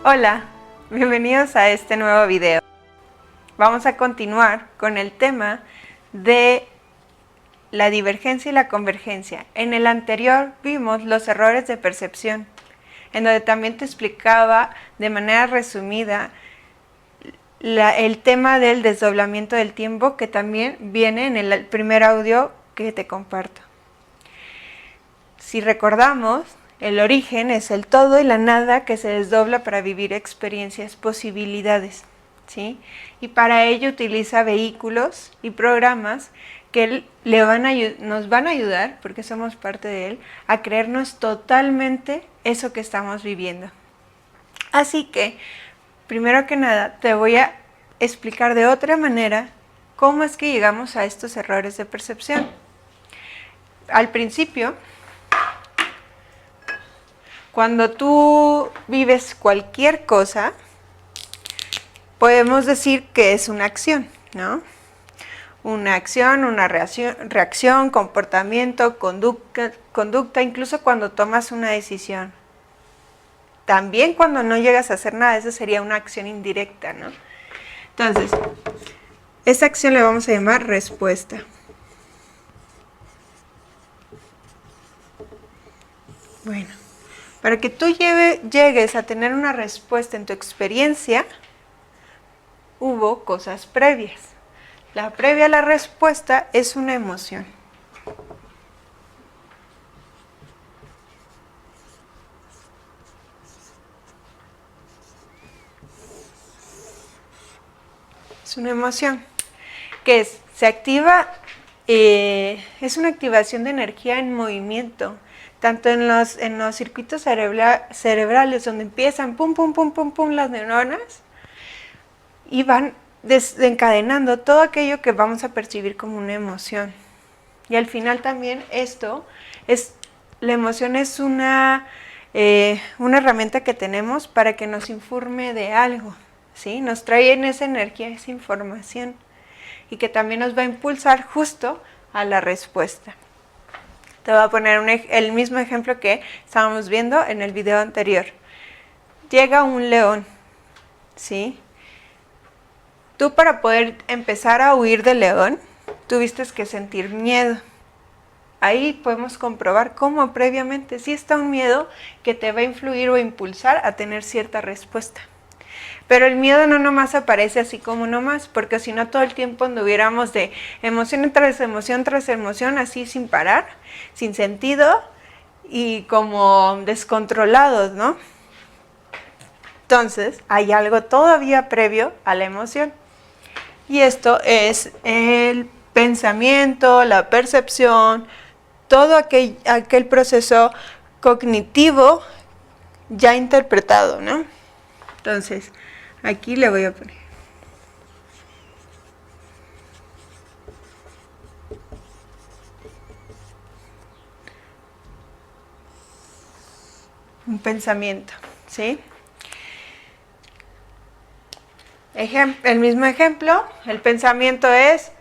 Hola, bienvenidos a este nuevo video. Vamos a continuar con el tema de la divergencia y la convergencia. En el anterior vimos los errores de percepción, en donde también te explicaba de manera resumida el tema del desdoblamiento del tiempo, que también viene en el primer audio que te comparto. Si recordamos, el origen es el todo y la nada que se desdobla para vivir experiencias, posibilidades, ¿sí? Y para ello utiliza vehículos y programas que nos van a ayudar, porque somos parte de él, a creernos totalmente eso que estamos viviendo. Así que, primero que nada, te voy a explicar de otra manera cómo es que llegamos a estos errores de percepción. Al principio, cuando tú vives cualquier cosa, podemos decir que es una acción, ¿no? Una acción, una reacción, comportamiento, conducta, incluso cuando tomas una decisión. También cuando no llegas a hacer nada, eso sería una acción indirecta, ¿no? Entonces, esta acción le vamos a llamar respuesta. Bueno, para que tú llegues a tener una respuesta en tu experiencia, hubo cosas previas. La previa a la respuesta es una emoción. Es una emoción que se activa, es una activación de energía en movimiento, tanto en los circuitos cerebrales, donde empiezan pum, pum, pum, pum, pum las neuronas y van desencadenando todo aquello que vamos a percibir como una emoción. Y al final también la emoción es una herramienta que tenemos para que nos informe de algo, ¿sí? Nos trae en esa energía, esa información, y que también nos va a impulsar justo a la respuesta. Te voy a poner el mismo ejemplo que estábamos viendo en el video anterior. Llega un león, ¿sí? Tú, para poder empezar a huir del león, tuviste que sentir miedo. Ahí podemos comprobar cómo previamente sí está un miedo que te va a influir o impulsar a tener cierta respuesta. Pero el miedo no nomás aparece así como nomás, porque si no todo el tiempo anduviéramos de emoción tras emoción, así sin parar, sin sentido y como descontrolados, ¿no? Entonces, hay algo todavía previo a la emoción. Y esto es el pensamiento, la percepción, todo aquel proceso cognitivo ya interpretado, ¿no? Entonces, aquí le voy a poner un pensamiento, ¿sí? El mismo ejemplo, el pensamiento es: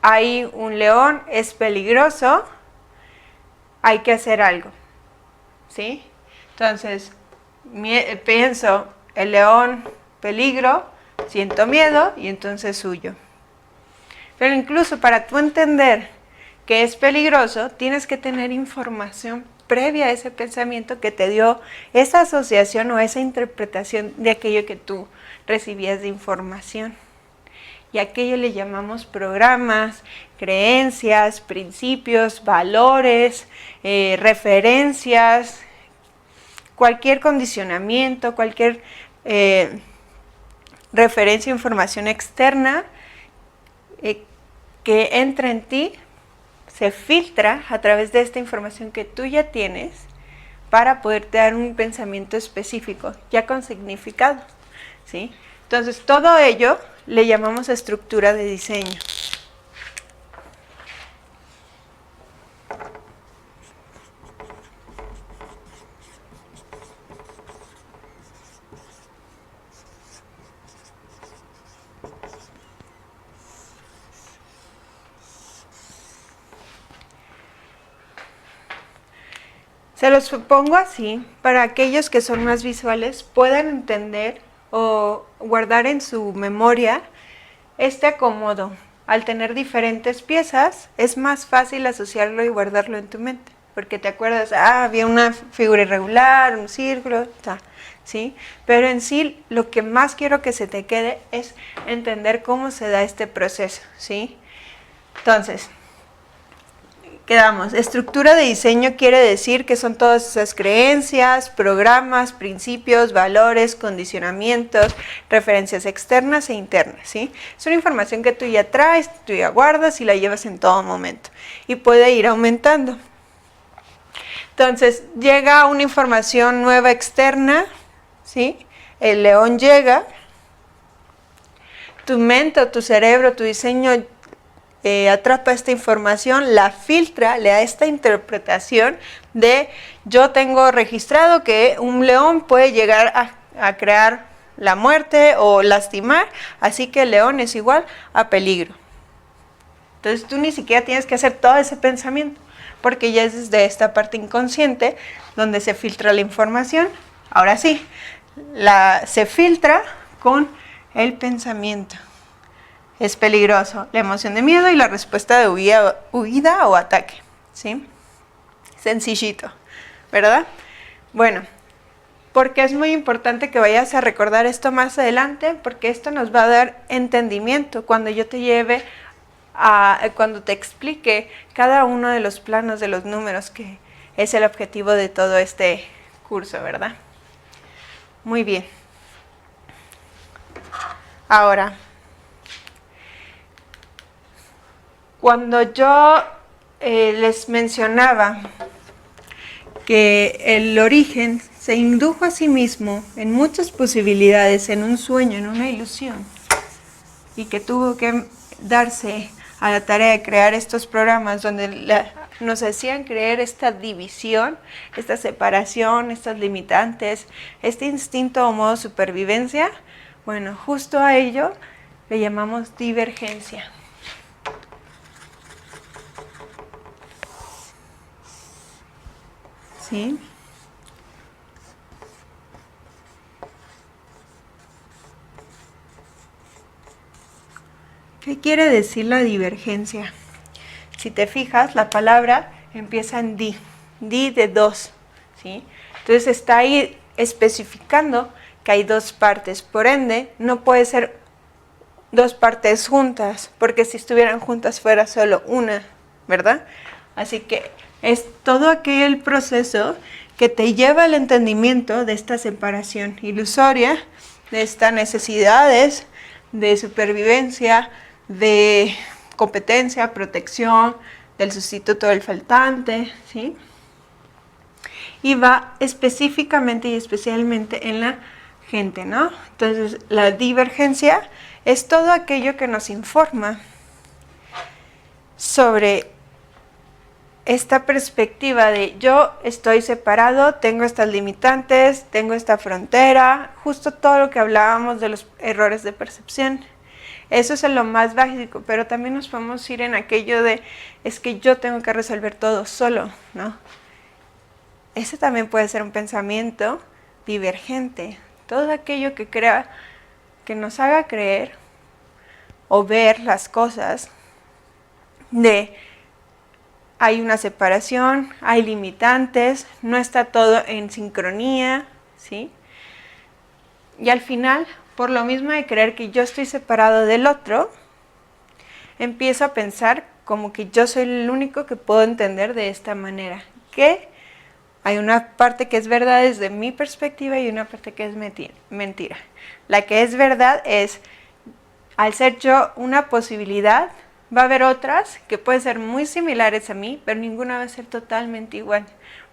hay un león, es peligroso, hay que hacer algo, ¿sí? Entonces, pienso, el león, peligro, siento miedo y entonces huyo. Pero incluso para tú entender que es peligroso, tienes que tener información previa a ese pensamiento que te dio esa asociación o esa interpretación de aquello que tú recibías de información. Y a aquello le llamamos programas, creencias, principios, valores, referencias, cualquier condicionamiento, cualquier referencia o información externa que entra en ti, se filtra a través de esta información que tú ya tienes para poderte dar un pensamiento específico, ya con significado, ¿sí? Entonces, todo ello le llamamos estructura de diseño. Se los pongo así para aquellos que son más visuales puedan entender o guardar en su memoria este acomodo. Al tener diferentes piezas es más fácil asociarlo y guardarlo en tu mente, porque te acuerdas, había una figura irregular, un círculo, ¿sí? Pero en sí lo que más quiero que se te quede es entender cómo se da este proceso, ¿sí? Entonces, quedamos. Estructura de diseño quiere decir que son todas esas creencias, programas, principios, valores, condicionamientos, referencias externas e internas, ¿sí? Es una información que tú ya traes, tú ya guardas y la llevas en todo momento. Y puede ir aumentando. Entonces, llega una información nueva externa, ¿sí? El león llega. Tu mente o tu cerebro, tu diseño atrapa esta información, la filtra, le da esta interpretación de yo tengo registrado que un león puede llegar a crear la muerte o lastimar, así que el león es igual a peligro. Entonces tú ni siquiera tienes que hacer todo ese pensamiento, porque ya es desde esta parte inconsciente donde se filtra la información. Ahora sí, se filtra con el pensamiento. Es peligroso, la emoción de miedo y la respuesta de huida o ataque, ¿sí? Sencillito, ¿verdad? Bueno, porque es muy importante que vayas a recordar esto más adelante, porque esto nos va a dar entendimiento cuando yo te lleve cuando te explique cada uno de los planos de los números, que es el objetivo de todo este curso, ¿verdad? Muy bien. Ahora, cuando yo les mencionaba que el origen se indujo a sí mismo en muchas posibilidades, en un sueño, en una ilusión, y que tuvo que darse a la tarea de crear estos programas donde nos hacían creer esta división, esta separación, estas limitantes, este instinto o modo de supervivencia. Bueno, justo a ello le llamamos divergencia. ¿Sí? ¿Qué quiere decir la divergencia? Si te fijas, la palabra empieza en di de dos, ¿sí? Entonces está ahí especificando que hay dos partes, por ende no puede ser dos partes juntas, porque si estuvieran juntas fuera solo una, ¿verdad? Así que es todo aquel proceso que te lleva al entendimiento de esta separación ilusoria, de estas necesidades de supervivencia, de competencia, protección, del sustituto del faltante, ¿sí? Y va específicamente y especialmente en la gente, ¿no? Entonces, la divergencia es todo aquello que nos informa sobre esta perspectiva de yo estoy separado, tengo estas limitantes, tengo esta frontera, justo todo lo que hablábamos de los errores de percepción. Eso es lo más básico, pero también nos podemos ir en aquello de es que yo tengo que resolver todo solo, ¿no? Ese también puede ser un pensamiento divergente. Todo aquello que crea, que nos haga creer o ver las cosas de hay una separación, hay limitantes, no está todo en sincronía, ¿sí? Y al final, por lo mismo de creer que yo estoy separado del otro, empiezo a pensar como que yo soy el único que puedo entender de esta manera, que hay una parte que es verdad desde mi perspectiva y una parte que es mentira. La que es verdad es, al ser yo una posibilidad, va a haber otras que pueden ser muy similares a mí, pero ninguna va a ser totalmente igual,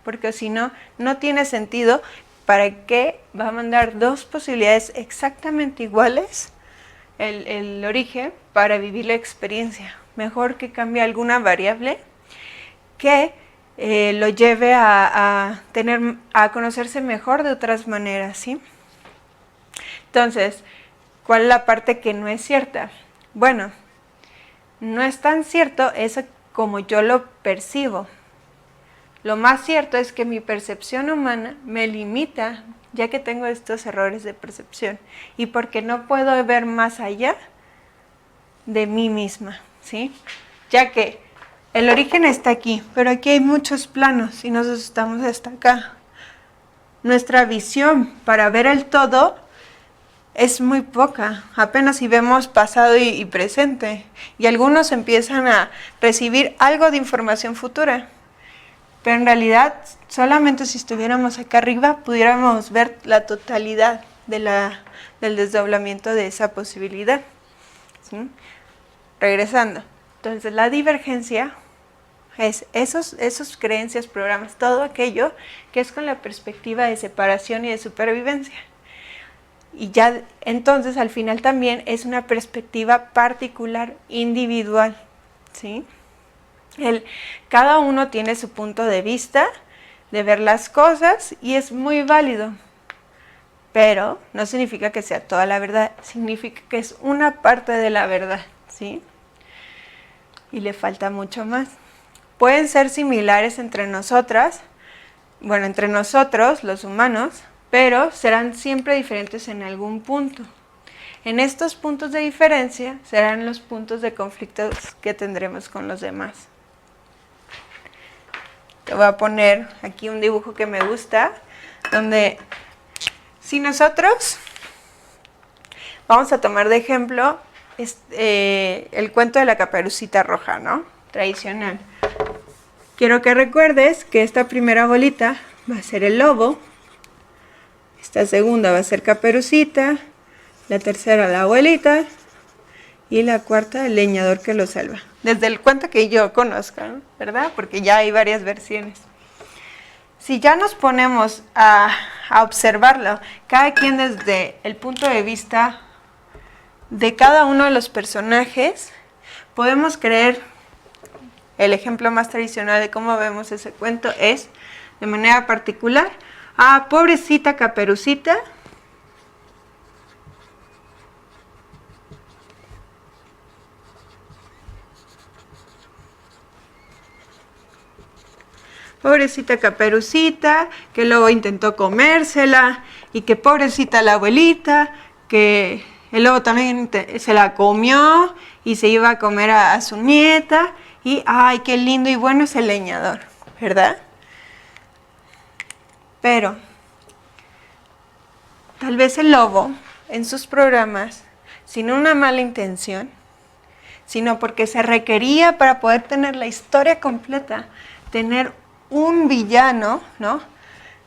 porque si no, no tiene sentido. ¿Para qué va a mandar dos posibilidades exactamente iguales el origen para vivir la experiencia? Mejor que cambie alguna variable que lo lleve a conocerse mejor de otras maneras, ¿sí? Entonces, ¿cuál es la parte que no es cierta? Bueno, no es tan cierto eso como yo lo percibo. lo más cierto es que mi percepción humana me limita, ya que tengo estos errores de percepción y porque no puedo ver más allá de mí misma, ¿sí? Ya que el origen está aquí, pero aquí hay muchos planos y nosotros estamos hasta acá. Nuestra visión para ver el todo es muy poca, apenas si vemos pasado y presente, y algunos empiezan a recibir algo de información futura, pero en realidad solamente si estuviéramos acá arriba pudiéramos ver la totalidad del desdoblamiento de esa posibilidad, ¿sí? Regresando, entonces la divergencia es esos creencias, programas, todo aquello que es con la perspectiva de separación y de supervivencia. Y ya entonces al final también es una perspectiva particular, individual, ¿sí? Cada uno tiene su punto de vista de ver las cosas y es muy válido, pero no significa que sea toda la verdad, significa que es una parte de la verdad, ¿sí? Y le falta mucho más. Pueden ser similares entre nosotras, bueno, entre nosotros, los humanos, pero serán siempre diferentes en algún punto. En estos puntos de diferencia serán los puntos de conflictos que tendremos con los demás. Te voy a poner aquí un dibujo que me gusta, donde si nosotros vamos a tomar de ejemplo el cuento de la Caperucita Roja, ¿no? Tradicional. Quiero que recuerdes que esta primera bolita va a ser el lobo, esta segunda va a ser Caperucita, la tercera la abuelita y la cuarta el leñador que lo salva. Desde el cuento que yo conozco, ¿no? ¿Verdad? Porque ya hay varias versiones. Si ya nos ponemos a observarlo, cada quien desde el punto de vista de cada uno de los personajes, podemos creer, el ejemplo más tradicional de cómo vemos ese cuento es, de manera particular, pobrecita Caperucita, pobrecita Caperucita, que luego intentó comérsela, y que pobrecita la abuelita, que el lobo también se la comió y se iba a comer a su nieta, y ¡ay, qué lindo y bueno es el leñador! ¿Verdad? Pero tal vez el lobo, en sus programas, sin una mala intención, sino porque se requería para poder tener la historia completa, tener un villano, ¿no?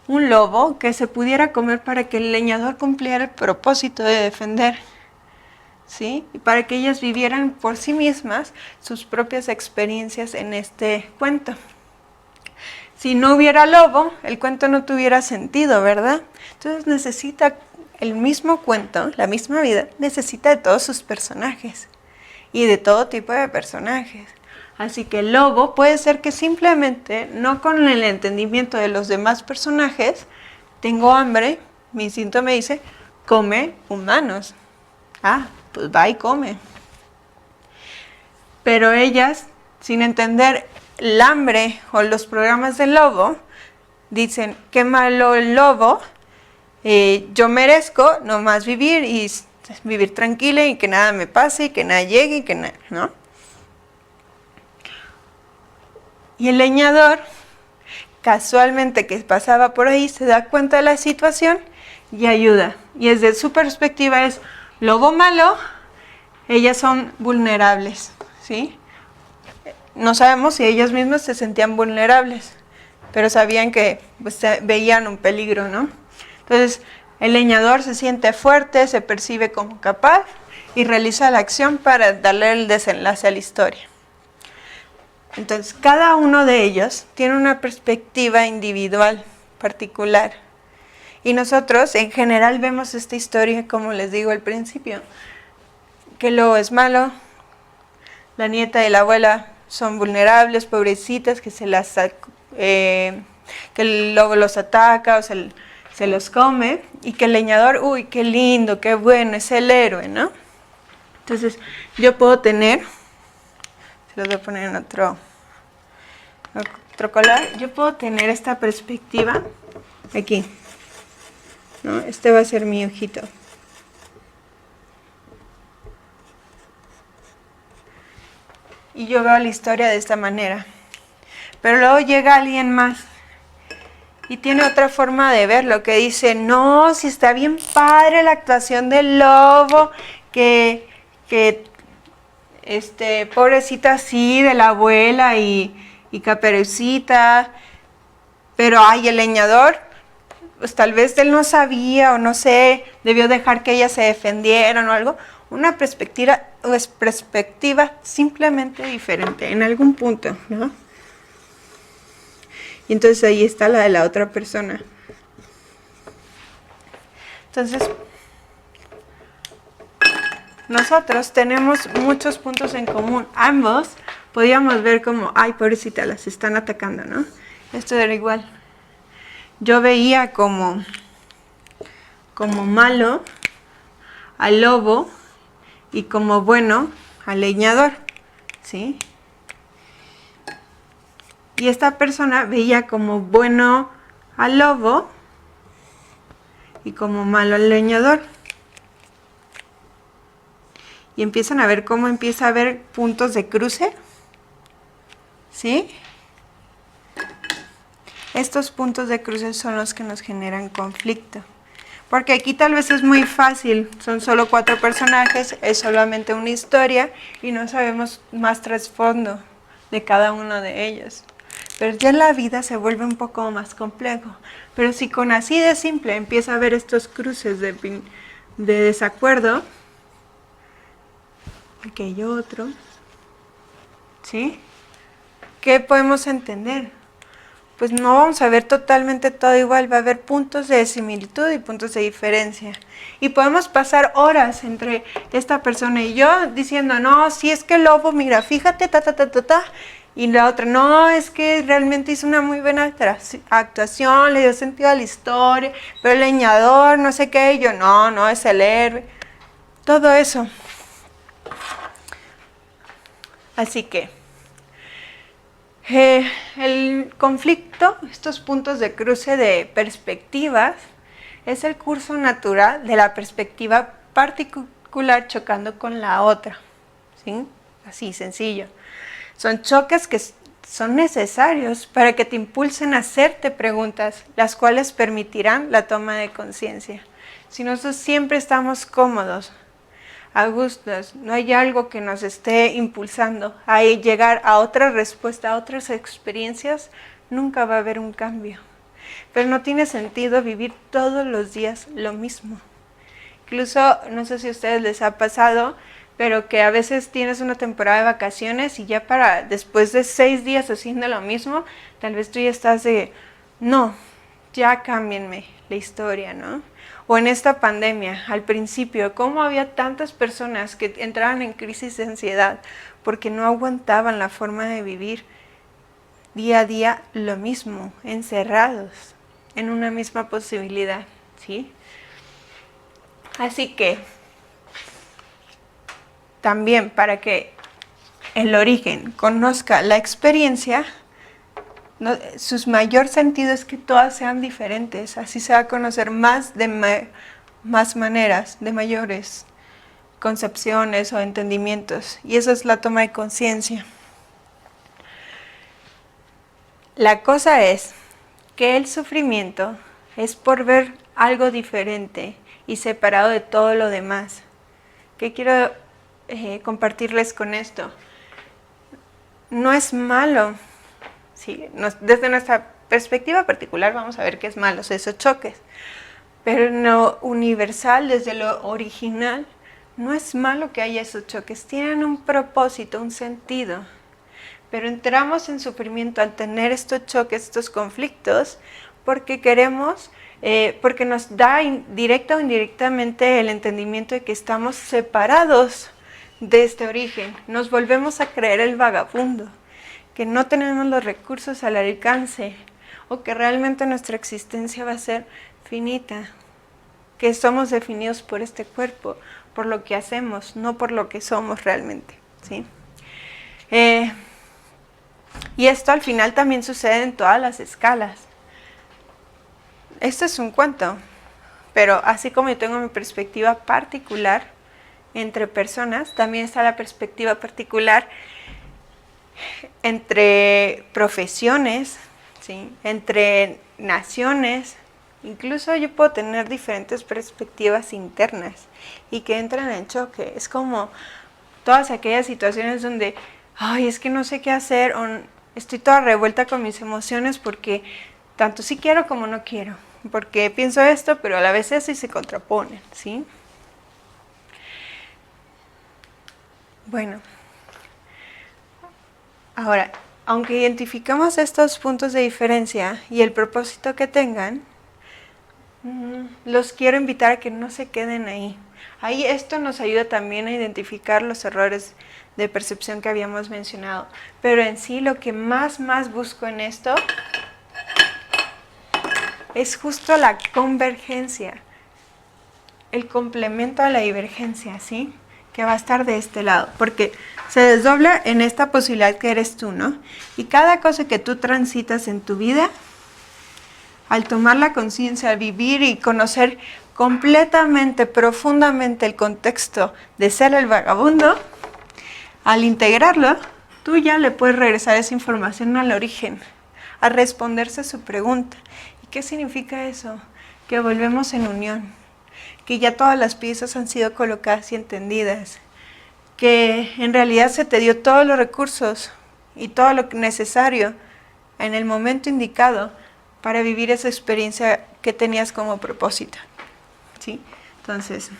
Un lobo que se pudiera comer para que el leñador cumpliera el propósito de defender, ¿sí? Y para que ellas vivieran por sí mismas sus propias experiencias en este cuento. Si no hubiera lobo, el cuento no tuviera sentido, ¿verdad? Entonces necesita el mismo cuento, la misma vida, necesita de todos sus personajes y de todo tipo de personajes. Así que el lobo puede ser que simplemente, no con el entendimiento de los demás personajes, tengo hambre, mi instinto me dice, come humanos. Pues va y come. Pero ellas, sin entender el hambre o los programas del lobo, dicen, qué malo el lobo, yo merezco nomás vivir y vivir tranquila y que nada me pase y que nada llegue y que nada, ¿no? Y el leñador, casualmente que pasaba por ahí, se da cuenta de la situación y ayuda. Y desde su perspectiva es, lobo malo, ellas son vulnerables, ¿sí? No sabemos si ellas mismas se sentían vulnerables, pero sabían que pues, veían un peligro, ¿no? Entonces, el leñador se siente fuerte, se percibe como capaz y realiza la acción para darle el desenlace a la historia. Entonces, cada uno de ellos tiene una perspectiva individual, particular. Y nosotros, en general, vemos esta historia, como les digo al principio, que el lobo es malo, la nieta y la abuela son vulnerables, pobrecitas, que que el lobo los ataca o se los come, y que el leñador, uy, qué lindo, qué bueno, es el héroe, ¿no? Entonces, yo puedo tener... Se los voy a poner en otro otro color, yo puedo tener esta perspectiva aquí, ¿no? Este va a ser mi ojito. Y yo veo la historia de esta manera. Pero luego llega alguien más y tiene otra forma de verlo, que dice, no, si está bien padre la actuación del lobo, que pobrecita así, de la abuela y Caperucita, pero ay, el leñador, pues tal vez él no sabía o no sé, debió dejar que ellas se defendieran o algo. Una perspectiva simplemente diferente en algún punto, ¿no? Y entonces ahí está la de la otra persona. Entonces, nosotros tenemos muchos puntos en común. Ambos podíamos ver como, ay, pobrecita, las están atacando, ¿no? Esto era igual. Yo veía como malo al lobo y como bueno al leñador, ¿sí? Y esta persona veía como bueno al lobo y como malo al leñador. Y empiezan a ver cómo empieza a haber puntos de cruce, ¿sí? Estos puntos de cruce son los que nos generan conflicto. Porque aquí tal vez es muy fácil, son solo 4 personajes, es solamente una historia y no sabemos más trasfondo de cada uno de ellos. Pero ya en la vida se vuelve un poco más complejo. Pero si con así de simple empieza a haber estos cruces de desacuerdo, aquí hay otro, ¿sí? ¿Qué podemos entender? Pues no vamos a ver totalmente todo igual, va a haber puntos de similitud y puntos de diferencia. Y podemos pasar horas entre esta persona y yo diciendo, no, si es que el lobo, mira, fíjate, y la otra, no, es que realmente hizo una muy buena actuación, le dio sentido a la historia, pero el leñador, no sé qué, y yo, no, es el héroe. Todo eso. Así que el conflicto, estos puntos de cruce de perspectivas, es el curso natural de la perspectiva particular chocando con la otra, ¿sí? Así, sencillo. Son choques que son necesarios para que te impulsen a hacerte preguntas, las cuales permitirán la toma de conciencia. Si nosotros siempre estamos cómodos, a gustos, no hay algo que nos esté impulsando a llegar a otra respuesta, a otras experiencias, nunca va a haber un cambio. Pero no tiene sentido vivir todos los días lo mismo. Incluso, no sé si a ustedes les ha pasado, pero que a veces tienes una temporada de vacaciones y ya después de 6 días haciendo lo mismo, tal vez tú ya estás de, no, ya cámbienme la historia, ¿no? O en esta pandemia, al principio, cómo había tantas personas que entraban en crisis de ansiedad porque no aguantaban la forma de vivir día a día lo mismo, encerrados en una misma posibilidad, ¿sí? Así que, también para que el origen conozca la experiencia, su mayor sentido es que todas sean diferentes, así se va a conocer más maneras, de mayores concepciones o entendimientos, y esa es la toma de conciencia. La cosa es que el sufrimiento es por ver algo diferente y separado de todo lo demás. ¿Qué quiero compartirles con esto? No es malo. Sí, desde nuestra perspectiva particular vamos a ver que es malo esos choques, pero en lo universal, desde lo original, no es malo que haya esos choques, tienen un propósito, un sentido, pero entramos en sufrimiento al tener estos choques, estos conflictos, porque queremos, porque nos da directa o indirectamente el entendimiento de que estamos separados de este origen, nos volvemos a creer el vagabundo, que no tenemos los recursos al alcance o que realmente nuestra existencia va a ser finita, que somos definidos por este cuerpo, por lo que hacemos, no por lo que somos realmente, ¿sí? Y esto al final también sucede en todas las escalas. Esto es un cuento, pero así como yo tengo mi perspectiva particular entre personas, también está la perspectiva particular entre profesiones, ¿sí? Entre naciones. Incluso yo puedo tener diferentes perspectivas internas y que entran en choque. Es como todas aquellas situaciones donde, ay, es que no sé qué hacer, o estoy toda revuelta con mis emociones porque tanto sí quiero como no quiero, porque pienso esto, pero a la vez eso y se contraponen, ¿sí? Bueno, ahora, aunque identificamos estos puntos de diferencia y el propósito que tengan, los quiero invitar a que no se queden ahí. Ahí esto nos ayuda también a identificar los errores de percepción que habíamos mencionado. Pero en sí lo que más busco en esto es justo la convergencia, el complemento a la divergencia, ¿sí? Que va a estar de este lado, porque se desdobla en esta posibilidad que eres tú, ¿no? Y cada cosa que tú transitas en tu vida, al tomar la conciencia, al vivir y conocer completamente, profundamente el contexto de ser el vagabundo, al integrarlo, tú ya le puedes regresar esa información al origen, a responderse su pregunta. ¿Y qué significa eso? Que volvemos en unión, que ya todas las piezas han sido colocadas y entendidas, que en realidad se te dio todos los recursos y todo lo necesario en el momento indicado para vivir esa experiencia que tenías como propósito, ¿sí? Entonces,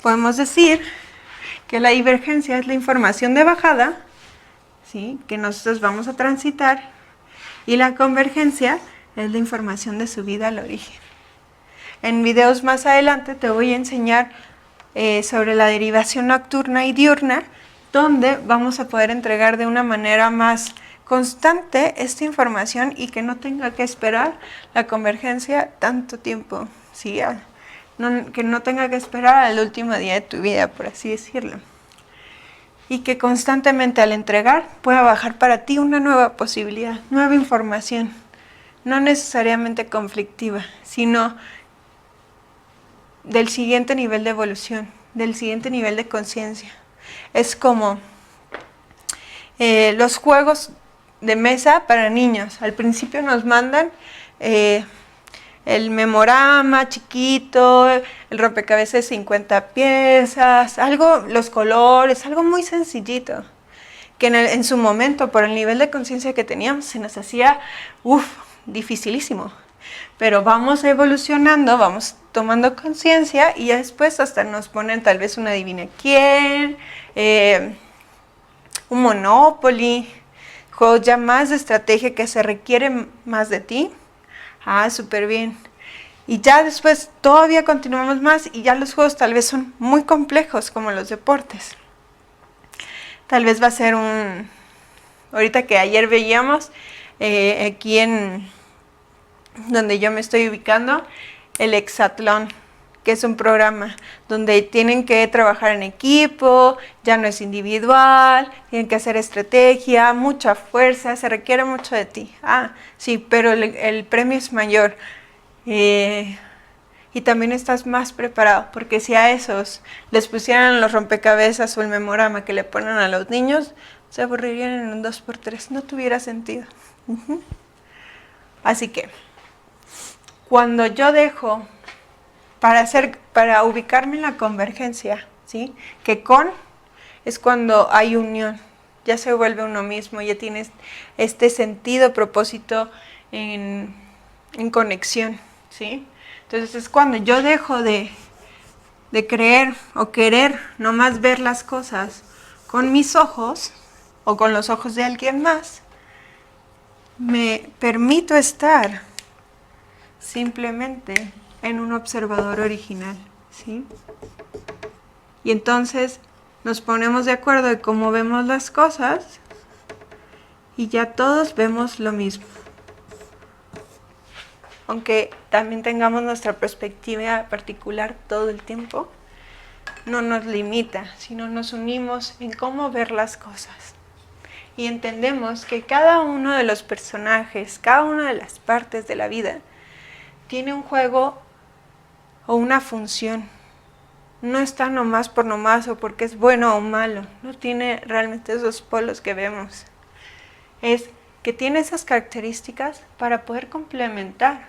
podemos decir que la divergencia es la información de bajada, ¿sí? Que nosotros vamos a transitar, y la convergencia es la información de subida al origen. En videos más adelante te voy a enseñar sobre la derivación nocturna y diurna, donde vamos a poder entregar de una manera más constante esta información y que no tenga que esperar la convergencia tanto tiempo, ¿sí? Que no tenga que esperar al último día de tu vida, por así decirlo. Y que constantemente al entregar pueda bajar para ti una nueva posibilidad, nueva información, no necesariamente conflictiva, sino del siguiente nivel de evolución, del siguiente nivel de conciencia. Es como los juegos de mesa para niños. Al principio nos mandan el memorama chiquito, el rompecabezas de 50 piezas, los colores, algo muy sencillito, que en su momento, por el nivel de conciencia que teníamos, se nos hacía dificilísimo. Pero vamos evolucionando, vamos tomando conciencia y ya después hasta nos ponen tal vez una adivina quién, un Monopoly, juegos ya más de estrategia que se requieren más de ti. Súper bien. Y ya después todavía continuamos más y ya los juegos tal vez son muy complejos como los deportes. Tal vez va a ser ahorita que ayer veíamos aquí en donde yo me estoy ubicando, el Hexatlón, que es un programa donde tienen que trabajar en equipo, ya no es individual, tienen que hacer estrategia, mucha fuerza, se requiere mucho de ti. Sí, pero el premio es mayor. Y también estás más preparado, porque si a esos les pusieran los rompecabezas o el memorama que le ponen a los niños, se aburrirían en un 2x3, no tuviera sentido. Así que, cuando yo dejo para ubicarme en la convergencia, ¿sí? Que es cuando hay unión, ya se vuelve uno mismo, ya tienes este sentido, propósito en conexión, ¿sí? Entonces es cuando yo dejo de creer o querer nomás ver las cosas con mis ojos o con los ojos de alguien más, me permito estar simplemente en un observador original, ¿sí? Y entonces nos ponemos de acuerdo de cómo vemos las cosas y ya todos vemos lo mismo. Aunque también tengamos nuestra perspectiva particular todo el tiempo, no nos limita, sino nos unimos en cómo ver las cosas. Y entendemos que cada uno de los personajes, cada una de las partes de la vida, tiene un juego o una función. No está nomás por nomás o porque es bueno o malo. No tiene realmente esos polos que vemos. Es que tiene esas características para poder complementar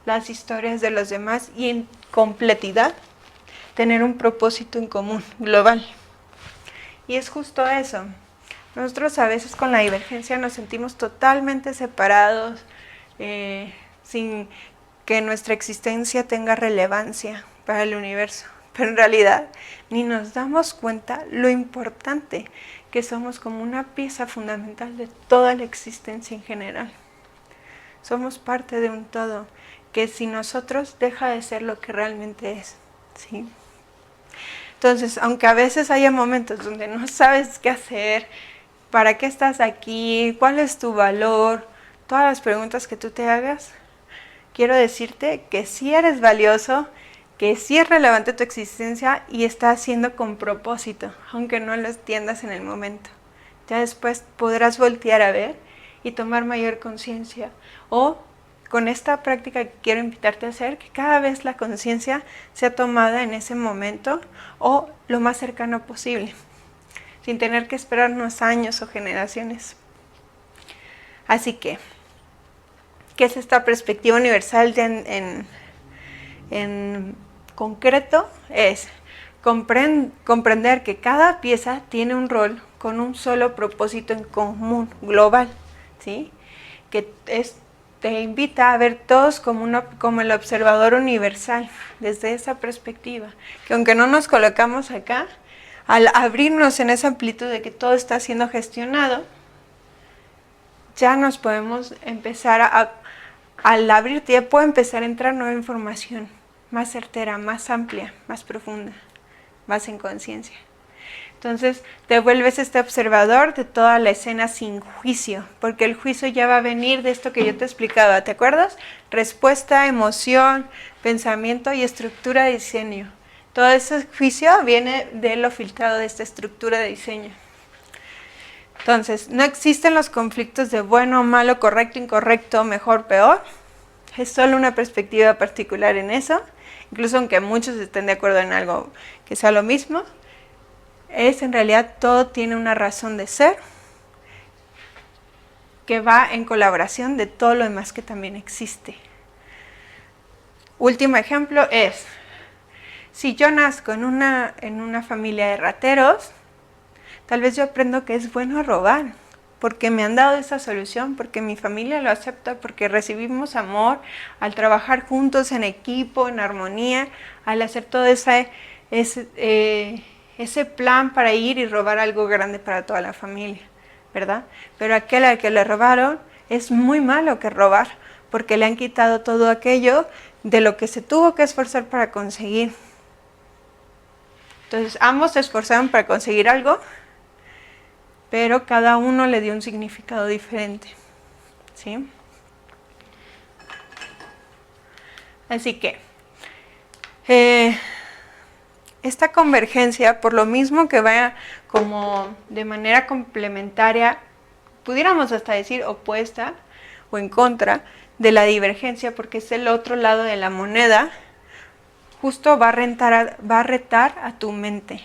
las historias de los demás y en completidad tener un propósito en común, global. Y es justo eso. Nosotros a veces con la divergencia nos sentimos totalmente separados, sin que nuestra existencia tenga relevancia para el universo. Pero en realidad ni nos damos cuenta lo importante que somos como una pieza fundamental de toda la existencia en general. Somos parte de un todo que sin nosotros deja de ser lo que realmente es, ¿sí? Entonces, aunque a veces haya momentos donde no sabes qué hacer, para qué estás aquí, cuál es tu valor, todas las preguntas que tú te hagas, quiero decirte que sí eres valioso, que sí es relevante tu existencia y estás haciendo con propósito, aunque no lo entiendas en el momento. Ya después podrás voltear a ver y tomar mayor conciencia. O con esta práctica que quiero invitarte a hacer, que cada vez la conciencia sea tomada en ese momento o lo más cercano posible, sin tener que esperarnos años o generaciones. Así que, ¿qué es esta perspectiva universal en concreto? Es comprender que cada pieza tiene un rol con un solo propósito en común, global, ¿sí? Que te invita a ver todos como el observador universal, desde esa perspectiva, que aunque no nos colocamos acá, al abrirnos en esa amplitud de que todo está siendo gestionado, ya nos podemos empezar al abrirte, ya puede empezar a entrar nueva información, más certera, más amplia, más profunda, más en conciencia. Entonces te vuelves este observador de toda la escena sin juicio, porque el juicio ya va a venir de esto que yo te explicaba, ¿te acuerdas? Respuesta, emoción, pensamiento y estructura de diseño. Todo ese juicio viene de lo filtrado de esta estructura de diseño. Entonces, no existen los conflictos de bueno, malo, correcto, incorrecto, mejor, peor. Es solo una perspectiva particular en eso, incluso aunque muchos estén de acuerdo en algo que sea lo mismo. En realidad todo tiene una razón de ser que va en colaboración de todo lo demás que también existe. Último ejemplo es, si yo nazco en una familia de rateros, tal vez yo aprendo que es bueno robar, porque me han dado esa solución, porque mi familia lo acepta, porque recibimos amor al trabajar juntos en equipo, en armonía, al hacer todo ese plan para ir y robar algo grande para toda la familia, ¿verdad? Pero aquel al que le robaron es muy malo que robar, porque le han quitado todo aquello de lo que se tuvo que esforzar para conseguir. Entonces ambos se esforzaron para conseguir algo, pero cada uno le dio un significado diferente, ¿sí? Así que esta convergencia, por lo mismo que vaya como de manera complementaria, pudiéramos hasta decir opuesta o en contra de la divergencia, porque es el otro lado de la moneda, justo va a retar a tu mente,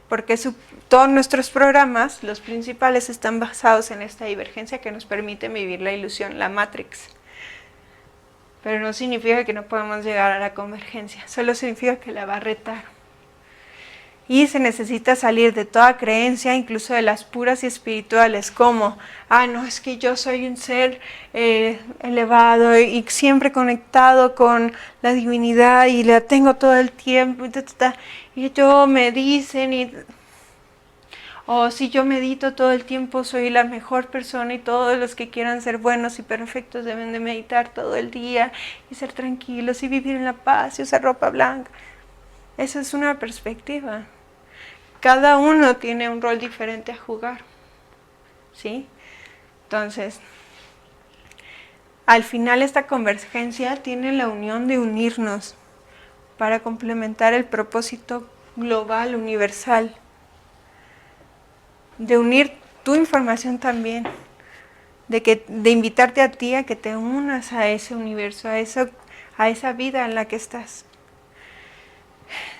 porque todos nuestros programas, los principales, están basados en esta divergencia que nos permite vivir la ilusión, la Matrix. Pero no significa que no podamos llegar a la convergencia, solo significa que la va a retar. Y se necesita salir de toda creencia, incluso de las puras y espirituales, como, no, es que yo soy un ser elevado y siempre conectado con la divinidad y la tengo todo el tiempo, y yo me dicen, o si yo medito todo el tiempo soy la mejor persona y todos los que quieran ser buenos y perfectos deben de meditar todo el día y ser tranquilos y vivir en la paz y usar ropa blanca. Esa es una perspectiva. Cada uno tiene un rol diferente a jugar, ¿sí? Entonces, al final esta convergencia tiene la unión de unirnos para complementar el propósito global, universal, de unir tu información también, de invitarte a ti a que te unas a ese universo, a esa vida en la que estás.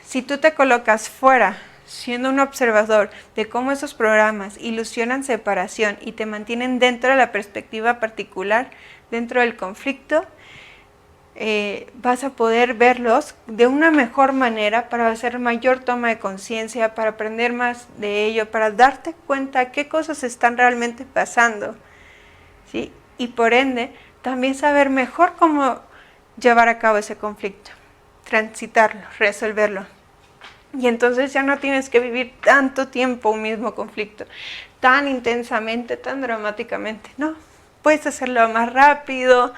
Si tú te colocas fuera, siendo un observador de cómo esos programas ilusionan separación y te mantienen dentro de la perspectiva particular, dentro del conflicto, vas a poder verlos de una mejor manera para hacer mayor toma de conciencia, para aprender más de ello, para darte cuenta qué cosas están realmente pasando, ¿sí? Y por ende, también saber mejor cómo llevar a cabo ese conflicto, transitarlo, resolverlo. Y entonces ya no tienes que vivir tanto tiempo un mismo conflicto, tan intensamente, tan dramáticamente, no. Puedes hacerlo más rápido,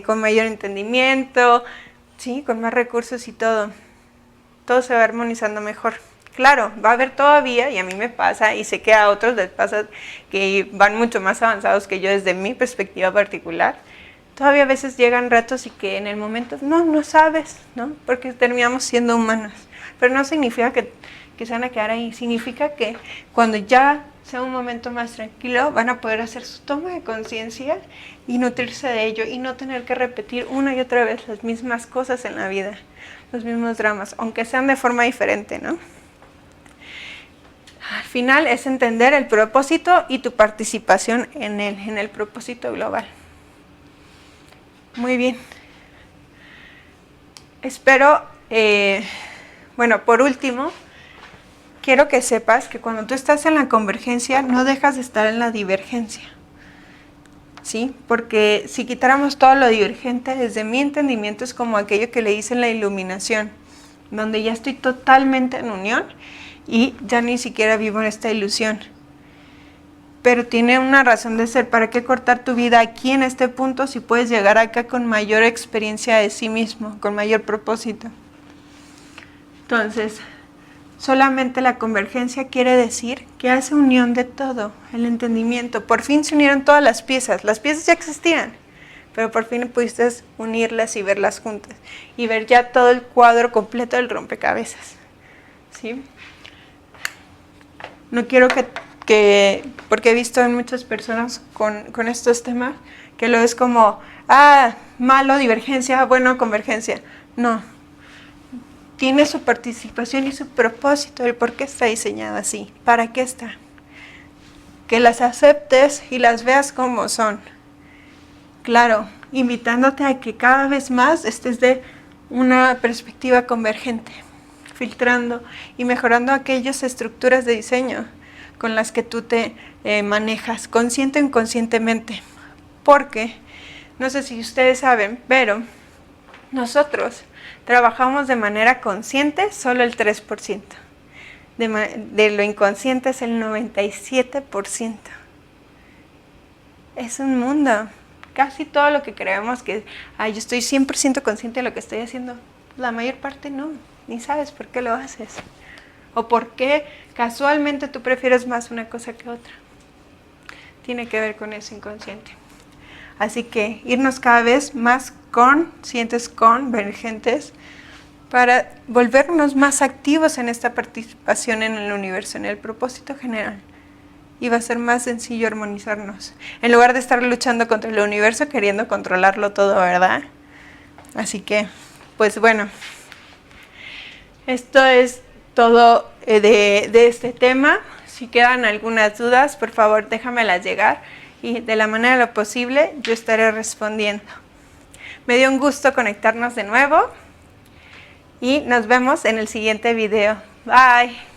con mayor entendimiento, ¿sí? Con más recursos y todo. Todo se va armonizando mejor. Claro, va a haber todavía, y a mí me pasa, y sé que a otros les pasa que van mucho más avanzados que yo desde mi perspectiva particular, todavía a veces llegan ratos y que en el momento no sabes, ¿no? Porque terminamos siendo humanos. Pero no significa que se van a quedar ahí, significa que cuando ya sea un momento más tranquilo, van a poder hacer su toma de conciencia y nutrirse de ello y no tener que repetir una y otra vez las mismas cosas en la vida, los mismos dramas, aunque sean de forma diferente, ¿no? Al final es entender el propósito y tu participación en el propósito global. Muy bien. Espero, bueno, por último, quiero que sepas que cuando tú estás en la convergencia no dejas de estar en la divergencia, ¿sí? Porque si quitáramos todo lo divergente, desde mi entendimiento es como aquello que le dicen la iluminación, donde ya estoy totalmente en unión y ya ni siquiera vivo en esta ilusión. Pero tiene una razón de ser. ¿Para qué cortar tu vida aquí en este punto si puedes llegar acá con mayor experiencia de sí mismo, con mayor propósito? Entonces, solamente la convergencia quiere decir que hace unión de todo, el entendimiento. Por fin se unieron todas las piezas ya existían, pero por fin pudiste unirlas y verlas juntas y ver ya todo el cuadro completo del rompecabezas, ¿sí? No quiero porque he visto en muchas personas con estos temas, que lo es como, malo, divergencia, bueno, convergencia. No. Tiene su participación y su propósito, el por qué está diseñada así, para qué está. Que las aceptes y las veas como son. Claro, invitándote a que cada vez más estés de una perspectiva convergente, filtrando y mejorando aquellas estructuras de diseño con las que tú te manejas, consciente o inconscientemente. Porque, no sé si ustedes saben, pero nosotros trabajamos de manera consciente solo el 3%. De lo inconsciente es el 97%. Es un mundo. Casi todo lo que creemos que yo estoy 100% consciente de lo que estoy haciendo, la mayor parte no, ni sabes por qué lo haces. O por qué casualmente tú prefieres más una cosa que otra. Tiene que ver con eso inconsciente. Así que irnos cada vez más conscientes, convergentes, para volvernos más activos en esta participación en el universo, en el propósito general. Y va a ser más sencillo armonizarnos, en lugar de estar luchando contra el universo, queriendo controlarlo todo, ¿verdad? Así que, pues bueno, esto es todo de este tema. Si quedan algunas dudas, por favor déjamelas llegar y de la manera de lo posible yo estaré respondiendo. Me dio un gusto conectarnos de nuevo y nos vemos en el siguiente video. Bye.